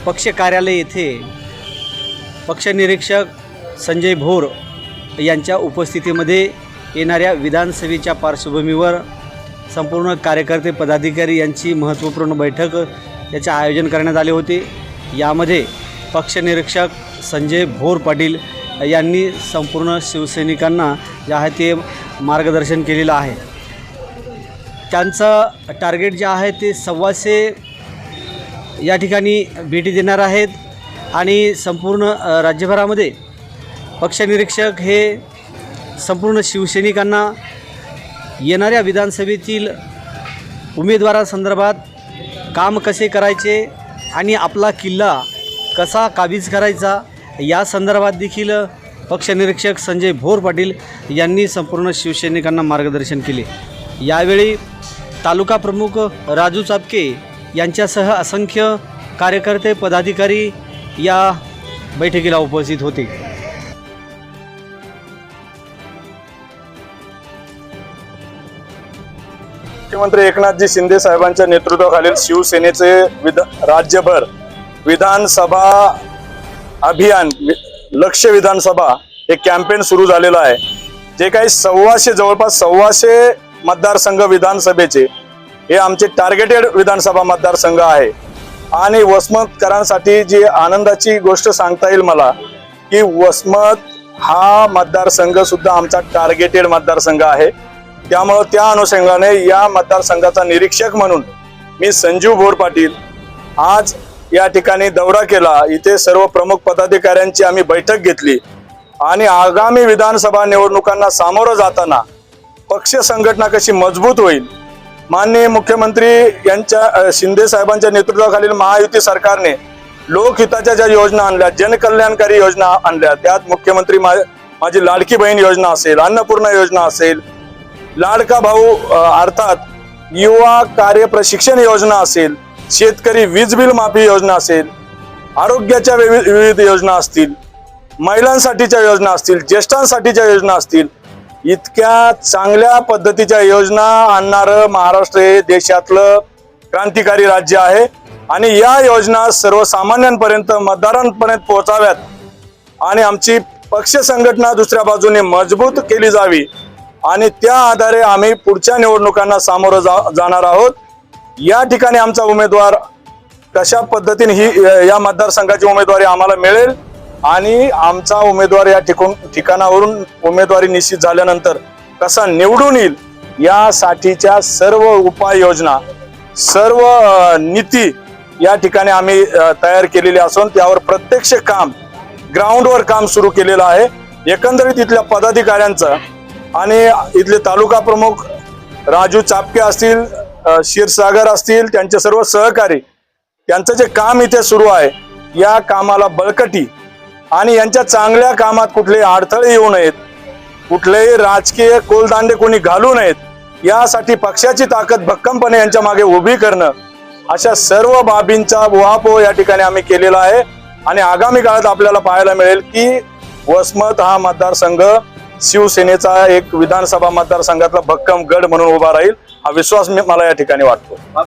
पक्ष कार्यालय येथे पक्ष निरीक्षक संजय भोर यांच्या उपस्थितीमध्ये येणाऱ्या विधानसभेच्या पार्श्वभूमीवर संपूर्ण कार्यकर्ते पदाधिकारी यांची महत्त्वपूर्ण बैठक याचे आयोजन करण्यात आले होते। यामध्ये पक्ष निरीक्षक संजय भोर पाटील यांनी संपूर्ण शिवसैनिकांना जे आहे ते मार्गदर्शन केलेलं आहे। त्यांचं टार्गेट जे आहे ते 125 या ठिकाणी भेटी देणार आहेत आणि संपूर्ण राज्यभरामध्ये पक्ष निरीक्षक हे संपूर्ण शिवसैनिकांना येणाऱ्या विधानसभेतील उमेदवारांसंदर्भात काम कसे करायचे आणि आपला किल्ला कसा काबीज करायचा या संदर्भात देखील पक्ष निरीक्षक संजय भोर पाटील यांनी संपूर्ण शिवसैनिकांना मार्गदर्शन केले। यावेळी तालुका प्रमुख राजू चापके यांच्यासह असंख्य कार्यकर्ते पदाधिकारी या बैठकीला उपस्थित होते। मुख्यमंत्री एकनाथजी शिंदे साहेबांच्या नेतृत्वाखालील शिवसेनेचे राज्यभर विधानसभा अभियान लक्ष्य विधानसभा हे कॅम्पेन सुरू झालेलं आहे। जे काही जवळपास 125 मतदारसंघ विधानसभेचे हे आमचे टार्गेटेड विधानसभा मतदारसंघ आहे आणि वसमतकरांसाठी जी आनंदाची गोष्ट सांगता येईल मला की वसमत हा मतदारसंघ सुद्धा आमचा टार्गेटेड मतदारसंघ आहे। त्यामुळे त्या अनुषंगाने या मतदारसंघाचा निरीक्षक म्हणून मी संजीव भोर पाटील आज या ठिकाणी दौरा केला। इथे सर्व प्रमुख पदाधिकाऱ्यांची आम्ही बैठक घेतली आणि आगामी विधानसभा निवडणुकांना सामोरं जाताना पक्ष संघटना कशी मजबूत होईल, माननीय मुख्यमंत्री यांच्या शिंदे साहेबांच्या नेतृत्वाखालील महायुती सरकारने लोकहिताच्या ज्या योजना आणल्या, जनकल्याणकारी योजना आणल्या, त्यात मुख्यमंत्री माझी लाडकी बहीण योजना असेल, अन्नपूर्णा योजना असेल, लाडका भाऊ अर्थात युवा कार्य प्रशिक्षण योजना असेल, शेतकरी वीज बिल माफी योजना असेल, आरोग्याच्या विविध योजना असतील, महिलांसाठीच्या योजना असतील, ज्येष्ठांसाठीच्या योजना असतील, इतक्या चांगल्या पद्धतीच्या योजना आणणारं महाराष्ट्र हे देशातलं क्रांतिकारी राज्य आहे आणि या योजना सर्वसामान्यांपर्यंत मतदारांपर्यंत पोहोचाव्यात आणि आमची पक्ष संघटना दुसऱ्या बाजूने मजबूत केली जावी आणि त्या आधारे आम्ही पुढच्या निवडणुकांना सामोरं जाणार आहोत। या ठिकाणी आमचा उमेदवार कशा पद्धतीने या मतदारसंघाची उमेदवारी आम्हाला मिळेल आणि आमचा उमेदवार या ठिकाणावरून उमेदवारी निश्चित झाल्यानंतर कसा निवडून येईल यासाठीच्या सर्व उपाययोजना, सर्व नीती या ठिकाणी आम्ही तयार केलेली असून त्यावर प्रत्यक्ष काम ग्राउंडवर काम सुरू केलेलं आहे। एकंदरीत इथल्या पदाधिकाऱ्यांचं आणि इथले तालुका प्रमुख राजू चापके असतील, क्षीरसागर असतील, त्यांचे सर्व सहकारी, त्यांचं जे काम इथे सुरू आहे या कामाला बळकटी आणि यांच्या चांगल्या कामात कुठलेही अडथळे येऊ नयेत, कुठलेही राजकीय कोलदांडे कोणी घालू नयेत, यासाठी पक्षाची ताकद भक्कमपणे यांच्या मागे उभी करणं अशा सर्व बाबींचा उहापोह या ठिकाणी आम्ही केलेला आहे आणि आगामी काळात आपल्याला पाहायला मिळेल की वसमत हा मतदारसंघ शिवसेनेचा एक विधानसभा मतदारसंघातला भक्कम गड म्हणून उभा राहील, हा विश्वास मला या ठिकाणी वाटतो।